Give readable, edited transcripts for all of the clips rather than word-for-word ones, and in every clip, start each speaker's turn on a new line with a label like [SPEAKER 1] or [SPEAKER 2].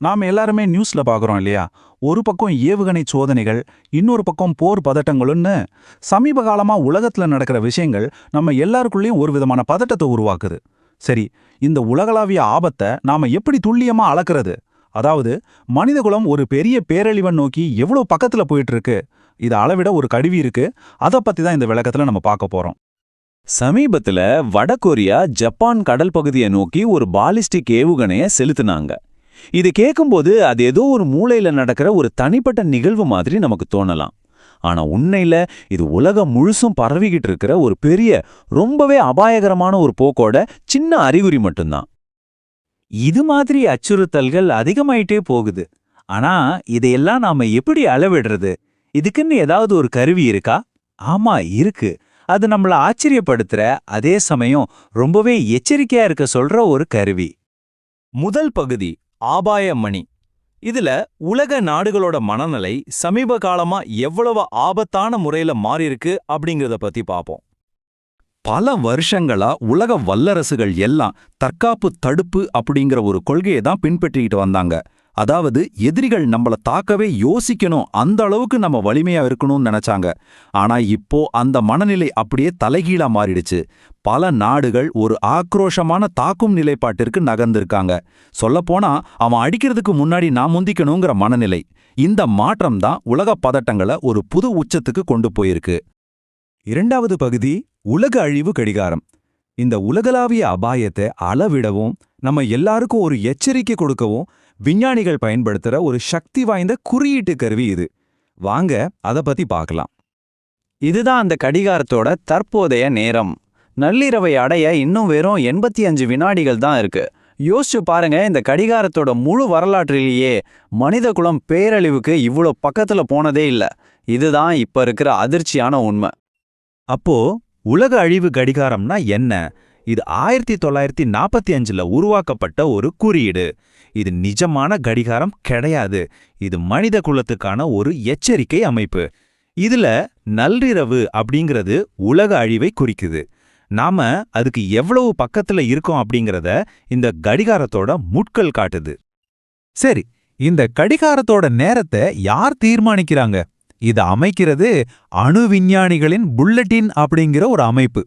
[SPEAKER 1] நாம் எல்லாருமே நியூஸ்ல பார்க்குறோம் இல்லையா? ஒரு பக்கம் ஏவுகணை சோதனைகள், இன்னொரு பக்கம் போர் பதட்டங்களுன்னு சமீப காலமா உலகத்துல நடக்கிற விஷயங்கள் நம்ம எல்லாருக்குள்ளேயும் ஒரு விதமான பதட்டத்தை உருவாக்குது. சரி, இந்த உலகளாவிய ஆபத்தை நாம எப்படி துல்லியமா அளக்கிறது? அதாவது, மனிதகுலம் ஒரு பெரிய பேரழிவை நோக்கி எவ்வளவு பக்கத்துல போயிட்டு இருக்கு, இதை அளவிட ஒரு கருவி இருக்கு. அதை பத்தி தான் இந்த விளக்கத்துல நம்ம பார்க்க போறோம்.
[SPEAKER 2] சமீபத்துல வடகொரியா ஜப்பான் கடல் பகுதியை நோக்கி ஒரு பாலிஸ்டிக் ஏவுகணைய செலுத்துனாங்க. இது கேட்கும்போது அது ஏதோ ஒரு மூளையில நடக்கிற ஒரு தனிப்பட்ட நிகழ்வு மாதிரி நமக்கு தோணலாம். ஆனா உண்மையில இது உலகம் முழுசும் பரவிக்கிட்டு இருக்கிற ஒரு பெரிய, ரொம்பவே அபாயகரமான ஒரு போக்கோட சின்ன அறிகுறி மட்டும்தான். இது மாதிரி அச்சுறுத்தல்கள் அதிகமாயிட்டே போகுது. ஆனா இதையெல்லாம் நாம எப்படி அளவிடுறது? இதுக்குன்னு ஏதாவது ஒரு கருவி இருக்கா? ஆமா, இருக்கு. அது நம்மள ஆச்சரியப்படுத்துற, அதே சமயம் ரொம்பவே எச்சரிக்கையா இருக்க சொல்ற ஒரு கருவி. முதல் பகுதி ஆபாய மணி. இதுல உலக நாடுகளோட மனநிலை சமீப காலமா எவ்வளவு ஆபத்தான முறையில மாறியிருக்கு அப்படிங்கறத பத்தி பாப்போம்.
[SPEAKER 1] பல வருஷங்களா உலக வல்லரசுகள் எல்லாம் தற்காப்பு தடுப்பு அப்படிங்கிற ஒரு கொள்கையை தான் பின்பற்றிக்கிட்டு வந்தாங்க. அதாவது, எதிரிகள் நம்மள தாக்கவே யோசிக்கணும், அந்த அளவுக்கு நம்ம வலிமையா இருக்கணும்னு நினைச்சாங்க. ஆனா இப்போ அந்த மனநிலை அப்படியே தலைகீழா மாறிடுச்சு. பல நாடுகள் ஒரு ஆக்ரோஷமான தாக்கும் நிலைப்பாட்டிற்கு நகர்ந்திருக்காங்க. சொல்லப்போனா, அவன் அடிக்கிறதுக்கு முன்னாடி நான் முந்திக்கணுங்கிற மனநிலை. இந்த மாற்றம் தான் உலக பதட்டங்களை ஒரு புது உச்சத்துக்கு கொண்டு போயிருக்கு. இரண்டாவது பகுதி உலக அழிவு கடிகாரம். இந்த உலகளாவிய அபாயத்தை அளவிடவும் நம்ம எல்லாருக்கும் ஒரு எச்சரிக்கை கொடுக்கவும் விஞ்ஞானிகள் பயன்படுத்துற ஒரு சக்தி வாய்ந்த குறியீட்டு கருவி இது. வாங்க அதை பத்தி பார்க்கலாம்.
[SPEAKER 2] இதுதான் அந்த கடிகாரத்தோட தற்போதைய நேரம். நள்ளிரவை அடைய இன்னும் வெறும் 85 வினாடிகள் தான் இருக்கு. யோசிச்சு பாருங்க, இந்த கடிகாரத்தோட முழு வரலாற்றிலேயே மனித குலம் பேரழிவுக்கு இவ்வளோ பக்கத்துல போனதே இல்ல. இதுதான் இப்ப இருக்கிற அதிர்ச்சியான உண்மை.
[SPEAKER 1] அப்போ உலக அழிவு கடிகாரம்னா என்ன? இது 1945ல உருவாக்கப்பட்ட ஒரு குறியீடு. இது நிஜமான கடிகாரம் கிடையாது. இது மனித குலத்துக்கான ஒரு எச்சரிக்கை அமைப்பு. இதுல நள்ளிரவு அப்படிங்கிறது உலக அழிவை குறிக்குது. நாம அதுக்கு எவ்வளவு பக்கத்துல இருக்கோம் அப்படிங்கிறத இந்த கடிகாரத்தோட முட்கள் காட்டுது. சரி, இந்த கடிகாரத்தோட நேரத்தை யார் தீர்மானிக்கிறாங்க? இது அமைக்கிறது அணு விஞ்ஞானிகளின் புல்லட்டின் அப்படிங்கிற ஒரு அமைப்பு.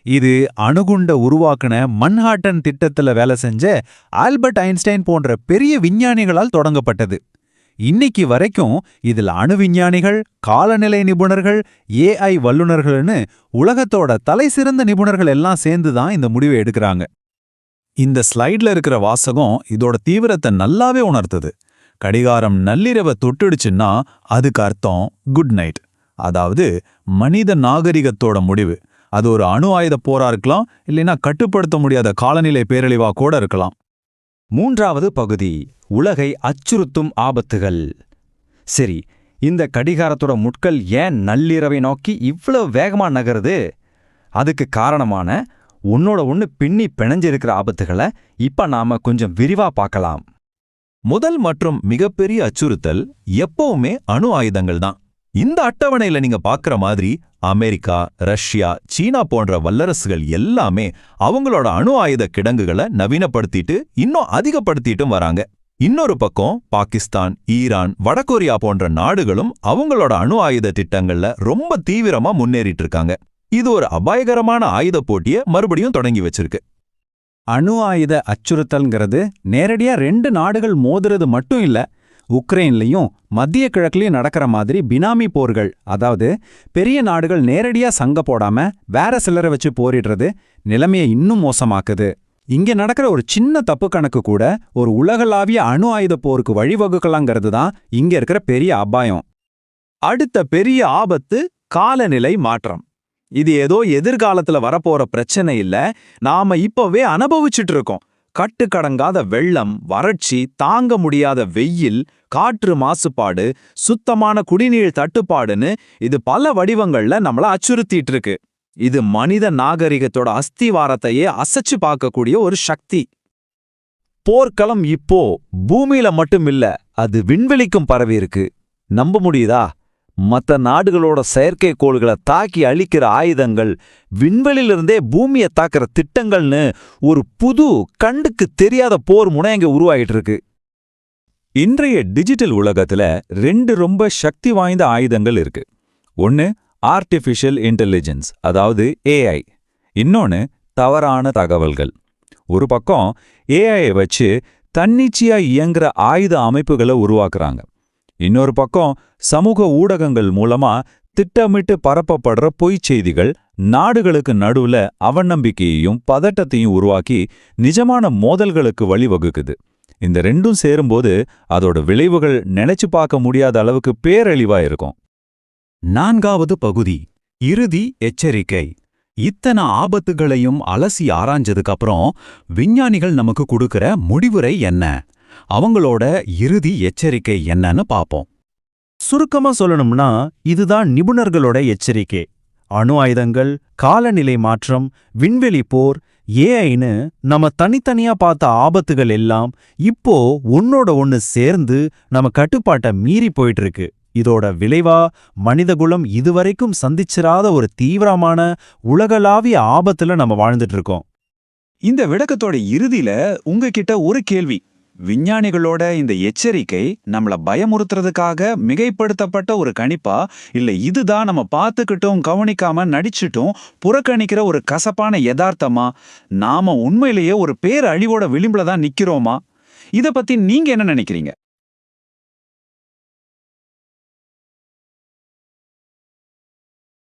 [SPEAKER 1] இது அணுகுண்ட உருவாக்குன மன்ஹாட்டன் திட்டத்துல வேலை செஞ்ச ஆல்பர்ட் ஐன்ஸ்டைன் போன்ற பெரிய விஞ்ஞானிகளால் தொடங்கப்பட்டது. இன்னைக்கு வரைக்கும் இதுல அணு விஞ்ஞானிகள், காலநிலை நிபுணர்கள், ஏஐ வல்லுநர்கள்னு உலகத்தோட தலை சிறந்த நிபுணர்கள் எல்லாம் சேர்ந்துதான் இந்த முடிவை எடுக்கிறாங்க. இந்த ஸ்லைட்ல இருக்கிற வாசகம் இதோட தீவிரத்தை நல்லாவே உணர்த்துது. கடிகாரம் நள்ளிரவை தொட்டுடுச்சுன்னா அதுக்கு அர்த்தம் குட் நைட், அதாவது மனித நாகரிகத்தோட முடிவு. அது ஒரு அணு ஆயுத போரா இருக்கலாம், இல்லைன்னா கட்டுப்படுத்த முடியாத காலநிலை பேரழிவா கூட இருக்கலாம்.
[SPEAKER 2] மூன்றாவது பகுதி உலகை அச்சுறுத்தும் ஆபத்துகள். சரி, இந்த கடிகாரத்தோட முட்கள் ஏன் நள்ளிரவை நோக்கி இவ்வளவு வேகமா நகருது? அதுக்கு காரணமான ஒன்னோட ஒன்னு பின்னி பிணைஞ்சிருக்கிற ஆபத்துகளை இப்ப நாம கொஞ்சம் விரிவா பார்க்கலாம்.
[SPEAKER 1] முதல் மற்றும் மிகப்பெரிய அச்சுறுத்தல் எப்பவுமே அணு ஆயுதங்கள் தான். இந்த அட்டவணையில நீங்க பார்க்குற மாதிரி அமெரிக்கா, ரஷ்யா, சீனா போன்ற வல்லரசுகள் எல்லாமே அவங்களோட அணு ஆயுத கிடங்குகளை நவீனப்படுத்திட்டு இன்னும் அதிகப்படுத்திட்டும் வராங்க. இன்னொரு பக்கம் பாகிஸ்தான், ஈரான், வடகொரியா போன்ற நாடுகளும் அவங்களோட அணு ஆயுத திட்டங்கள்ல ரொம்ப தீவிரமா முன்னேறிட்டு இருக்காங்க. இது ஒரு அபாயகரமான ஆயுத போட்டியை மறுபடியும் தொடங்கி வச்சிருக்கு.
[SPEAKER 2] அணு ஆயுத அச்சுறுத்தல்ங்கிறது நேரடியா 2 நாடுகள் மோதுறது மட்டும் இல்ல. உக்ரைன்லையும் மத்திய கிழக்குலையும் நடக்கிற மாதிரி பினாமி போர்கள், அதாவது பெரிய நாடுகள் நேரடியா சங்க போடாம வேற சிலரை வச்சு போரிடுறது நிலைமையை இன்னும் மோசமாக்குது. இங்க நடக்கிற ஒரு சின்ன தப்பு கணக்கு கூட ஒரு உலகளாவிய அணு ஆயுத போருக்கு வழிவகுக்கலாங்கிறது தான் இங்க இருக்கிற பெரிய அபாயம். அடுத்த பெரிய ஆபத்து காலநிலை மாற்றம். இது ஏதோ எதிர்காலத்துல வரப்போற பிரச்சனை இல்ல, நாம இப்பவே அனுபவிச்சுட்டு இருக்கோம். கட்டுக்கடங்காத வெள்ளம், வறட்சி, தாங்க முடியாத வெயில், காற்று மாசுபாடு, சுத்தமான குடிநீர் தட்டுப்பாடுன்னு இது பல வடிவங்கள்ல நம்மள அச்சுறுத்திட்டு இருக்கு. இது மனித நாகரிகத்தோட அஸ்திவாரத்தையே அசைச்சு பார்க்கக்கூடிய ஒரு சக்தி. போர்க்களம் இப்போ பூமியில மட்டும் இல்ல, அது விண்வெளிக்கும் பரவி இருக்கு. நம்ப முடியுதா? மற்ற நாடுகளோட செயற்கைக்கோள்களை தாக்கி அழிக்கிற ஆயுதங்கள், விண்வெளியிலிருந்தே பூமியை தாக்குற திட்டங்கள்னு ஒரு புது கண்ணுக்கு தெரியாத போர் முனை அங்க உருவாகிட்டு இருக்கு.
[SPEAKER 3] இன்றைய டிஜிட்டல் உலகத்துல 2 ரொம்ப சக்தி வாய்ந்த ஆயுதங்கள் இருக்கு. ஒன்னு ஆர்டிஃபிஷியல் இன்டெலிஜென்ஸ், அதாவது ஏஐ. இன்னொன்னு தவறான தகவல்கள். ஒரு பக்கம் ஏஐ வச்சு தன்னிச்சையா இயங்குற ஆயுத அமைப்புகளை உருவாக்குறாங்க. இன்னொரு பக்கம் சமூக ஊடகங்கள் மூலமா திட்டமிட்டு பரப்பப்படுற பொய்ச் செய்திகள் நாடுகளுக்கு நடுவுல அவநம்பிக்கையையும் பதட்டத்தையும் உருவாக்கி நிஜமான மோதல்களுக்கு வழிவகுக்குது. இந்த ரெண்டும் சேரும்போது அதோட விளைவுகள் நினைச்சு பார்க்க முடியாத அளவுக்கு பேரழிவா இருக்கும்.
[SPEAKER 2] 4வது பகுதி, இறுதி எச்சரிக்கை. இத்தனை ஆபத்துகளையும் அலசி ஆராய்ஞ்சதுக்கு அப்புறம் விஞ்ஞானிகள் நமக்கு கொடுக்கிற முடிவுரை என்ன, அவங்களோட இறுதி எச்சரிக்கை என்னன்னு பாப்போம்.
[SPEAKER 1] சுருக்கமா சொல்லணும்னா இதுதான் நிபுணர்களோட எச்சரிக்கை. அணு ஆயுதங்கள், காலநிலை மாற்றம், விண்வெளி போர், ஏஐன்னு நம்ம தனித்தனியா பார்த்த ஆபத்துகள் எல்லாம் இப்போ ஒன்னோட ஒன்னு சேர்ந்து நம்ம கட்டுப்பாட்டை மீறி போயிட்டு இருக்கு. இதோட விளைவா மனிதகுலம் இதுவரைக்கும் சந்திச்சிராத ஒரு தீவிரமான உலகளாவிய ஆபத்துல நம்ம வாழ்ந்துட்டு இருக்கோம்.
[SPEAKER 4] இந்த விளக்கத்தோட இறுதியில உங்ககிட்ட ஒரு கேள்வி. விஞ்ஞானிகளோட இந்த எச்சரிக்கை நம்மள பயமுறுத்துறதுக்காக மிகைப்படுத்தப்பட்ட ஒரு கணிப்பா, இல்ல இதுதான் நம்ம பார்த்துக்கிட்டும் கவனிக்காம நடிச்சிட்டும் புறக்கணிக்கிற ஒரு கசப்பான யதார்த்தமா? நாம உண்மையிலேயே ஒரு பேரழிவோட விளிம்புல தான் நிக்கிறோமா? இத பத்தி நீங்க என்ன நினைக்கிறீங்க?